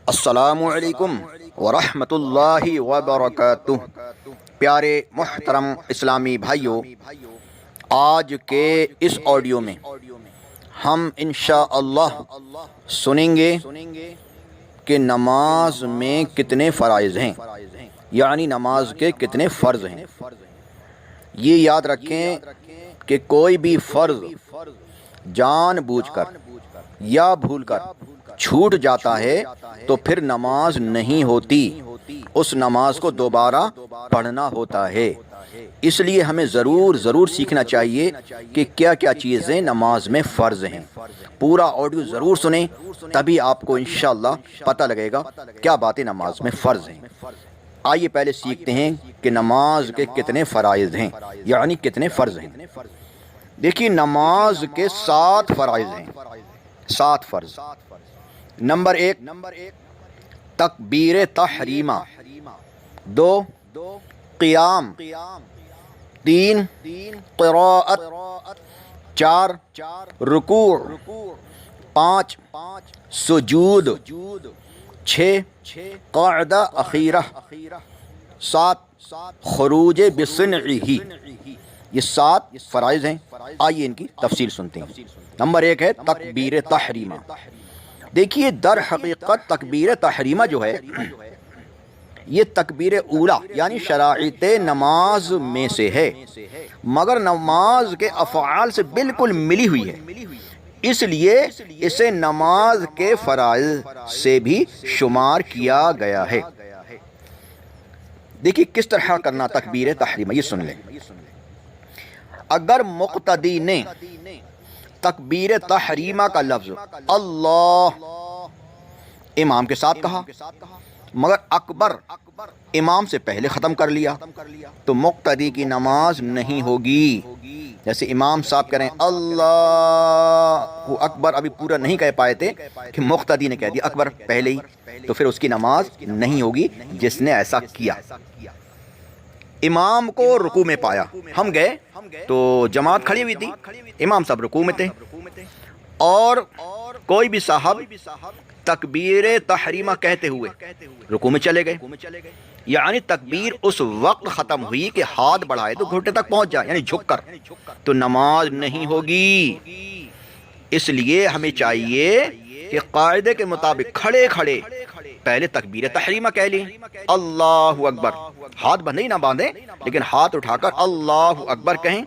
السلام علیکم ورحمۃ اللہ وبرکاتہ۔ پیارے محترم اسلامی بھائیوں، آج کے اس آڈیو میں ہم انشاءاللہ سنیں گے کہ نماز میں کتنے فرائض ہیں، یعنی نماز کے کتنے فرض ہیں۔ یہ یاد رکھیں کہ کوئی بھی فرض جان بوجھ کر یا بھول کر چھوٹ جاتا ہے تو پھر نماز نہیں ہوتی، اس نماز کو دوبارہ پڑھنا ہوتا ہے۔ اس لیے ہمیں ضرور سیکھنا چاہیے کہ کیا کیا چیزیں نماز میں فرض ہیں۔ پورا آڈیو ضرور سنیں، تبھی آپ کو انشاءاللہ پتہ لگے گا کیا باتیں نماز میں فرض ہیں۔ آئیے پہلے سیکھتے ہیں کہ نماز کے کتنے فرائض ہیں، یعنی کتنے فرض ہیں۔ دیکھیے، نماز کے 7 فرائض ہیں، 7 فرض۔ نمبر 1 تکبیر تحریمہ، 2 قیام، 3 قراءت، 4 رکوع، 5 سجود، 6 قعدہ اخیرہ، 7 خروج بصنعہ۔ یہ 7 فرائض ہیں۔ آئیے ان کی تفصیل سنتے ہیں۔ نمبر 1 ہے تکبیر تحریمہ۔ دیکھیے، در حقیقت تکبیر تحریمہ جو ہے یہ تکبیر اولا یعنی شرائط نماز میں سے ہے، مگر نماز کے افعال سے بالکل ملی ہوئی ہے، اس لیے اسے نماز کے فرائض سے بھی شمار کیا گیا ہے۔ دیکھیے کس طرح کرنا تکبیر تحریمہ، یہ سن لیں۔ اگر مقتدی نے تکبیر تحریمہ کا لفظ اللہ امام کے ساتھ کہا مگر اکبر امام سے پہلے ختم کر لیا تو مقتدی کی نماز نہیں ہوگی۔ جیسے امام صاحب کہہ رہے ہیں اللہ اکبر، ابھی پورا نہیں کہہ پائے تھے کہ مقتدی نے کہہ دیا اکبر پہلے ہی، تو پھر اس کی نماز نہیں ہوگی جس نے ایسا کیا۔ امام کو رکوع میں پایا، ہم گئے تو جماعت کھڑی ہوئی تھی، امام صاحب رکوع میں تھے، اور کوئی بھی صاحب تکبیر تحریمہ کہتے ہوئے رکوع میں چلے گئے، یعنی تکبیر اس وقت ختم ہوئی کہ ہاتھ بڑھائے تو گھٹنے تک پہنچ جائے، یعنی جھک کر، تو نماز نہیں ہوگی۔ اس لیے ہمیں چاہیے کہ قاعدے کے مطابق کھڑے کھڑے پہلے تکبیر تحریمہ کہہ لیں، اللہ اکبر، ہاتھ بندھے نہ باندھیں لیکن ہاتھ اٹھا کر اللہ اکبر کہیں،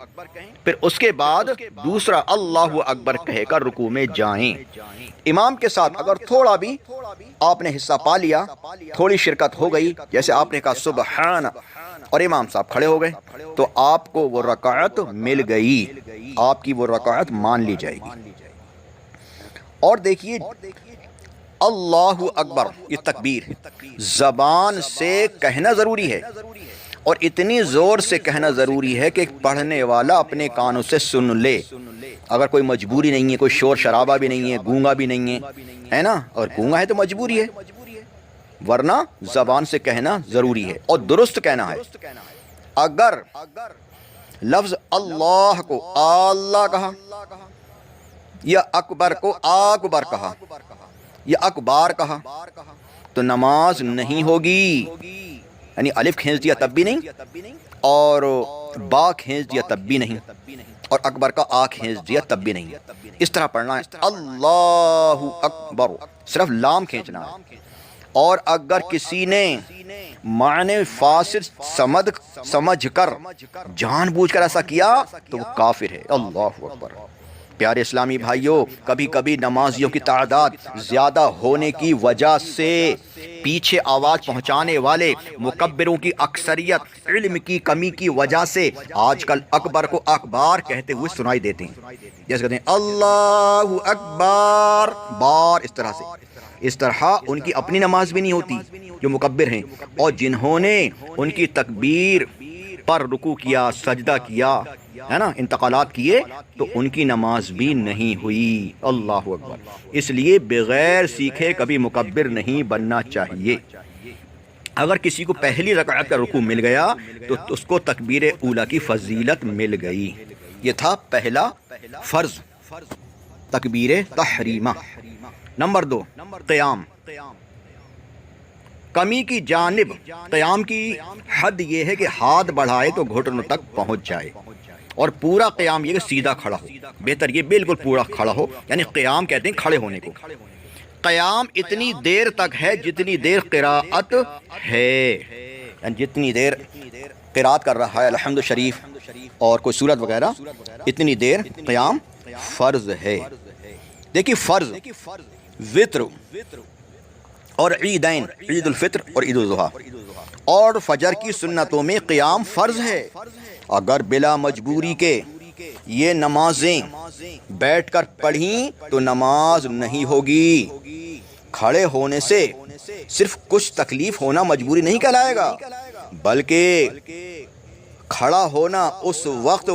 پھر اس کے بعد دوسرا اللہ اکبر کہہ کر رکوع میں جائیں۔ امام کے ساتھ اگر تھوڑا بھی آپ نے حصہ پا لیا، تھوڑی شرکت ہو گئی، جیسے آپ نے کہا سبحان اور امام صاحب کھڑے ہو گئے، تو آپ کو وہ رکعت مل گئی، آپ کی وہ رکعت مان لی جائے گی۔ اور دیکھیے، اللہ اکبر یہ تکبیر زبان سے کہنا ضروری ہے، اور اتنی زور سے کہنا ضروری ہے کہ پڑھنے والا اپنے کانوں سے سن لے۔ اگر کوئی مجبوری نہیں ہے، کوئی شور شرابہ بھی نہیں ہے، گونگا بھی نہیں ہے نا، اور گونگا ہے تو مجبوری ہے، ورنہ زبان سے کہنا ضروری ہے اور درست کہنا ہے۔ اگر لفظ اللہ کو اللہ کہا یا اکبر کو اکبر کہا یا اکبار کہا تو نماز نہیں ہوگی، یعنی الف کھینچ دیا تب بھی نہیں، اور با کھینچ دیا تب بھی نہیں، اور اکبر کا آ کھینچ دیا تب بھی نہیں۔ اس طرح پڑھنا ہے اللہ اکبر، صرف لام کھینچنا ہے۔ اور اگر کسی نے معنی فاسد سمجھ کر جان بوجھ کر ایسا کیا تو وہ کافر ہے۔ اللہ اکبر۔ پیارے اسلامی بھائیوں، کبھی کبھی نمازیوں کی تعداد زیادہ ہونے کی وجہ سے پیچھے آواز پہنچانے والے مکبروں کی اکثریت علم کی کمی کی وجہ سے آج کل اکبر کو اکبار کہتے ہوئے سنائی دیتے ہیں، جیسے کہتے ہیں اللہ اکبر بار، اس طرح ان کی اپنی نماز بھی نہیں ہوتی جو مکبر ہیں، اور جنہوں نے ان کی تکبیر پر رکوع کیا، سجدہ کیا ہے نا، انتقالات کیے، تو ان کی نماز بھی نہیں ہوئی۔ اللہ اکبر۔ اس لیے بغیر سیکھے کبھی مکبر نہیں بننا چاہیے۔ اگر کسی کو پہلی رکعت کا رکوع مل گیا تو اس کو تکبیر اولا کی فضیلت مل گئی۔ یہ تھا پہلا فرض، تکبیر تحریمہ۔ نمبر 2 قیام۔ کمی کی جانب قیام کی حد یہ ہے کہ ہاتھ بڑھائے تو گھٹنوں تک پہنچ جائے، اور پورا قیام یہ کہ سیدھا کھڑا ہو، بہتر یہ بالکل پورا کھڑا ہو، یعنی قیام کہتے ہیں کھڑے ہونے کو۔ قیام اتنی دیر تک ہے جتنی دیر قراءت ہے، یعنی جتنی دیر قراءت کر رہا ہے الحمد شریف اور کوئی سورت وغیرہ، اتنی دیر قیام فرض ہے۔ دیکھیے فرض وطر اور عیدین، عید الفطر اور عید الاضحیٰ اور فجر کی سنتوں میں قیام فرض ہے۔ اگر بلا مجبوری کے یہ نمازیں بیٹھ کر پڑھیں تو نماز نہیں ہوگی۔ کھڑے ہونے سے صرف کچھ تکلیف ہونا مجبوری نہیں کہلائے گا، بلکہ کھڑا ہونا اس وقت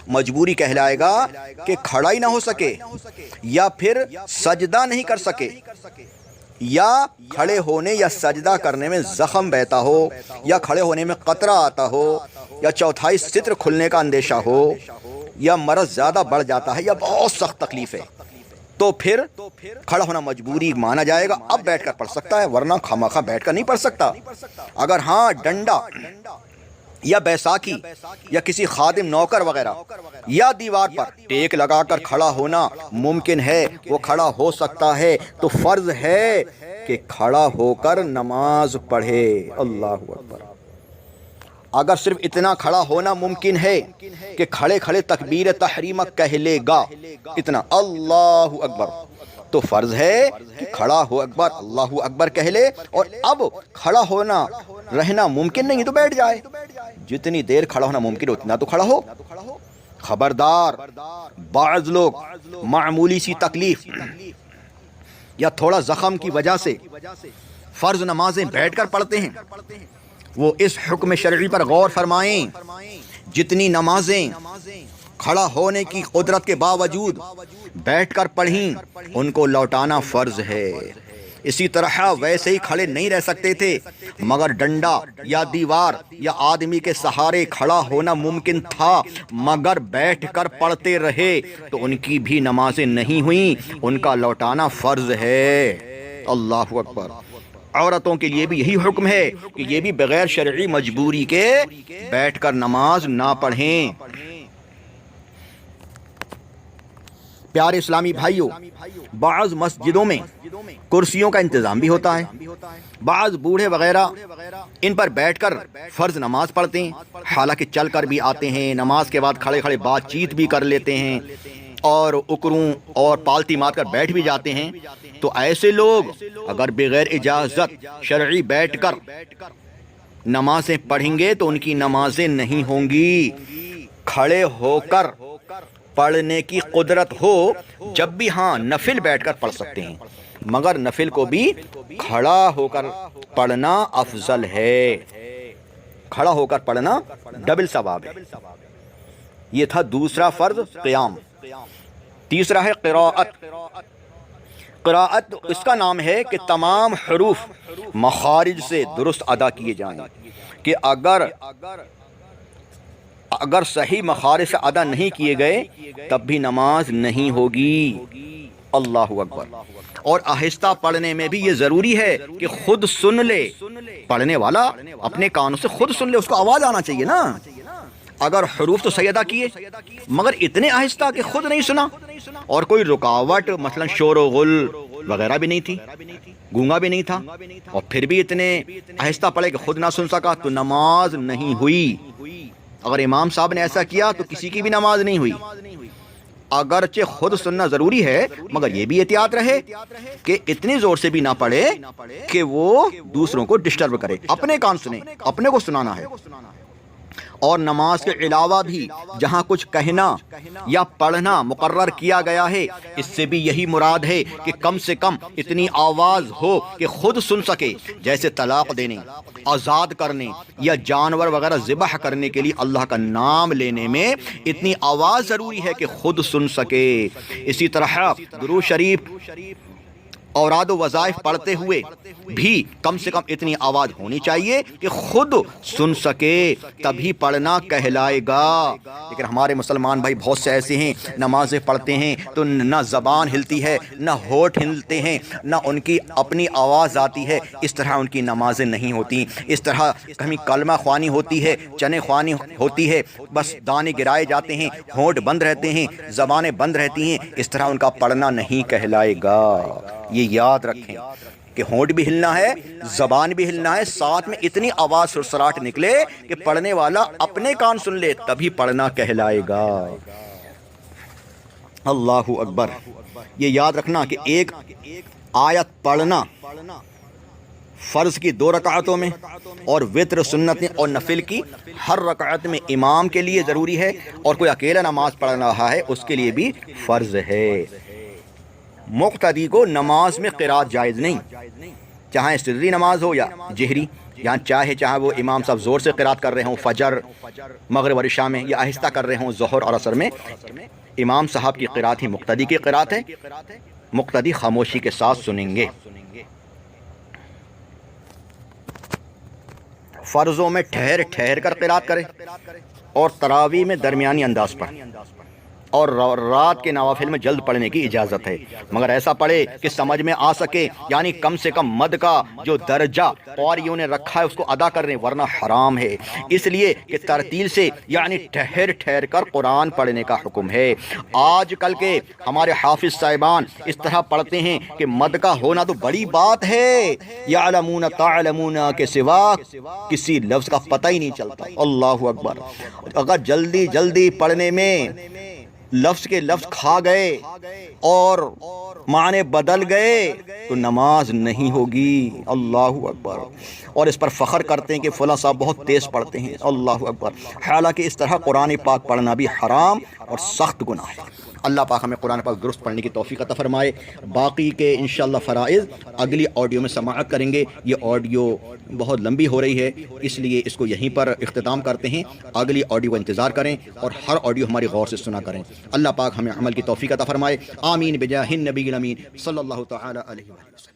مجبوری کہلائے گا کہ کھڑا ہی نہ ہو سکے، یا پھر سجدہ نہیں کر سکے، یا کھڑے ہونے یا سجدہ کرنے میں زخم بہتا ہو، یا کھڑے ہونے میں قطرہ آتا ہو، یا چوتھائی ستر کھلنے کا اندیشہ ہو، یا مرض زیادہ بڑھ جاتا ہے، یا بہت سخت تکلیف ہے، تو پھر کھڑا ہونا مجبوری مانا جائے گا۔ اب بیٹھ کر پڑھ سکتا ہے، ورنہ خامخواہ بیٹھ کر نہیں پڑھ سکتا۔ اگر ہاں ڈنڈا یا بیساکھی یا کسی خادم نوکر وغیرہ یا دیوار پر ٹیک لگا کر کھڑا ہونا ممکن ہے، وہ کھڑا ہو سکتا ہے، تو فرض ہے کہ کھڑا ہو کر نماز پڑھے۔ اللہ اکبر۔ اگر صرف اتنا کھڑا ہونا ممکن ہے کہ کھڑے کھڑے تکبیر تحریمہ کہہ لے گا، اتنا اللہ اکبر، تو فرض ہے کہ کھڑا ہو اکبر اللہ اکبر کہہ لے، اور اب کھڑا ہونا رہنا ممکن نہیں تو بیٹھ جائے۔ جتنی دیر کھڑا ہونا ممکن اتنا تو کھڑا ہو۔ خبردار، بعض لوگ معمولی سی تکلیف یا تھوڑا زخم کی وجہ سے فرض نمازیں بیٹھ کر پڑھتے ہیں، وہ اس حکم شرعی پر غور فرمائیں۔ جتنی نمازیں کھڑا ہونے کی قدرت کے باوجود بیٹھ کر پڑھیں، ان کو لوٹانا فرض ہے۔ اسی طرح ویسے ہی کھڑے نہیں رہ سکتے تھے، مگر ڈنڈا یا دیوار یا آدمی کے سہارے کھڑا ہونا ممکن تھا، مگر بیٹھ کر پڑھتے رہے تو ان کی بھی نمازیں نہیں ہوئیں، ان کا لوٹانا فرض ہے۔ اللہ اکبر۔ عورتوں کے لیے بھی یہی حکم ہے کہ یہ بھی بغیر شرعی مجبوری کے بیٹھ کر نماز نہ پڑھیں۔ پیارے اسلامی بھائیوں، بعض مسجدوں میں کرسیوں کا انتظام بھی ہوتا ہے، بعض بوڑھے وغیرہ ان پر بیٹھ کر فرض نماز پڑھتے ہیں، حالانکہ چل کر بھی آتے ہیں، نماز کے بعد کھڑے کھڑے بات چیت بھی کر لیتے ہیں، اور اکروں اور پالتی مار کر بیٹھ بھی جاتے ہیں۔ تو ایسے لوگ اگر بغیر اجازت شرعی بیٹھ کر نمازیں پڑھیں گے تو ان کی نمازیں نہیں ہوں گی۔ کھڑے ہو کر پڑھنے کی قدرت ہو جب بھی ہاں نفل بیٹھ کر پڑھ سکتے ہیں، مگر نفل کو بھی کھڑا ہو کر پڑھنا افضل ہے۔ کھڑا ہو کر پڑھنا ڈبل ثواب ہے۔ یہ تھا دوسرا فرض قیام۔ تیسرا ہے قراءت۔ قراءت اس کا نام ہے کہ تمام حروف مخارج سے درست ادا کیے جائیں، کہ اگر صحیح مخارج سے ادا نہیں کیے گئے تب بھی نماز نہیں ہوگی۔ اللہ اکبر۔ اور آہستہ پڑھنے میں بھی یہ ضروری ہے کہ خود سن لے، پڑھنے والا اپنے کانوں سے خود سن لے، اس کو آواز آنا چاہیے نا۔ اگر حروف تو صحیح ادا کیے مگر اتنے آہستہ کہ خود نہیں سنا، اور کوئی رکاوٹ مثلا شور و غل وغیرہ بھی نہیں تھی، گونگا بھی نہیں تھا، اور پھر بھی اتنے آہستہ پڑھے کہ خود نہ سن سکا، تو نماز نہیں ہوئی۔ اگر امام صاحب نے ایسا کیا تو کسی کی بھی نماز نہیں ہوئی۔ اگرچہ خود سننا ضروری ہے مگر یہ بھی احتیاط رہے کہ اتنی زور سے بھی نہ پڑھے کہ وہ دوسروں کو ڈسٹرب کرے، اپنے کان سنے، اپنے کو سنانا ہے۔ اور نماز کے علاوہ بھی جہاں کچھ کہنا یا پڑھنا مقرر کیا گیا ہے، اس سے بھی یہی مراد ہے کہ کم سے کم اتنی آواز ہو کہ خود سن سکے، جیسے طلاق دینے، آزاد کرنے یا جانور وغیرہ ذبح کرنے کے لیے اللہ کا نام لینے میں اتنی آواز ضروری ہے کہ خود سن سکے۔ اسی طرح درود شریف اوراد و وظائف پڑھتے ہوئے بھی کم سے کم اتنی آواز ہونی چاہیے کہ خود سن سکے، تبھی پڑھنا کہلائے گا۔ لیکن ہمارے مسلمان بھائی بہت سے ایسے ہیں، نمازیں پڑھتے ہیں تو نہ زبان ہلتی ہے، نہ ہونٹ ہلتے ہیں، نہ ان کی اپنی آواز آتی ہے، اس طرح ان کی نمازیں نہیں ہوتی۔ اس طرح کہیں کلمہ خوانی ہوتی ہے، چنے خوانی ہوتی ہے، بس دانے گرائے جاتے ہیں، ہونٹ بند رہتے ہیں، زبانیں بند رہتی ہیں، اس طرح ان کا پڑھنا نہیں کہلائے گا۔ یہ یاد رکھیں کہ ہونٹ بھی ہلنا ہے، زبان بھی ہلنا ہے، ساتھ میں اتنی آواز سرسراہٹ نکلے کہ پڑھنے والا اپنے کان سن لے، تبھی پڑھنا کہلائے گا۔ اللہ اکبر۔ یہ یاد رکھنا کہ ایک آیت پڑھنا فرض کی 2 رکعتوں میں اور وتر سنتیں اور نفل کی ہر رکعت میں امام کے لیے ضروری ہے، اور کوئی اکیلا نماز پڑھ رہا ہے اس کے لیے بھی فرض ہے۔ مقتدی کو نماز میں قرات جائز نہیں، چاہے سری نماز ہو یا جہری، یہاں چاہے وہ امام صاحب زور سے قرات کر رہے ہوں فجر، مغرب اور عشاء میں، یا آہستہ کر رہے ہوں ظہر اور عصر میں، امام صاحب کی قرات ہی مقتدی کی قرات ہے، مقتدی خاموشی کے ساتھ سنیں گے۔ فرضوں میں ٹھہر ٹھہر کر قرات کرے، اور تراویح میں درمیانی انداز پر، اور رات کے نوافل میں جلد پڑھنے کی اجازت ہے، مگر ایسا پڑھے کہ سمجھ میں آ سکے، یعنی کم سے کم مد کا جو درجہ قاریوں نے رکھا ہے اس کو ادا کر رہے، ورنہ حرام ہے، اس لیے کہ ترتیل سے یعنی ٹھہر ٹھہر کر قرآن پڑھنے کا حکم ہے۔ آج کل کے ہمارے حافظ صاحبان اس طرح پڑھتے ہیں کہ مد کا ہونا تو بڑی بات ہے، یعلمون تعلمون کے سوا کسی لفظ کا پتہ ہی نہیں چلتا۔ اللہ اکبر۔ اگر جلدی جلدی پڑھنے میں لفظ کے لفظ کھا گئے اور معنی بدل گئے تو نماز نہیں ہوگی۔ اللہ اکبر۔ اور اس پر فخر کرتے ہیں کہ فلاں صاحب بہت تیز پڑھتے ہیں۔ اللہ اکبر۔ حالانکہ اس طرح قرآن پاک پڑھنا بھی حرام اور سخت گناہ ہے۔ اللہ پاک ہمیں قرآن پاک درست پڑھنے کی توفیق عطا فرمائے۔ باقی کے انشاءاللہ فرائض اگلی آڈیو میں سماعت کریں گے۔ یہ آڈیو بہت لمبی ہو رہی ہے، اس لیے اس کو یہیں پر اختتام کرتے ہیں۔ اگلی آڈیو کا انتظار کریں اور ہر آڈیو ہماری غور سے سنا کریں۔ اللہ پاک ہمیں عمل کی توفیق عطا فرمائے۔ آمین بجاہ النبی الامین صلی اللہ تعالی علیہ وسلم۔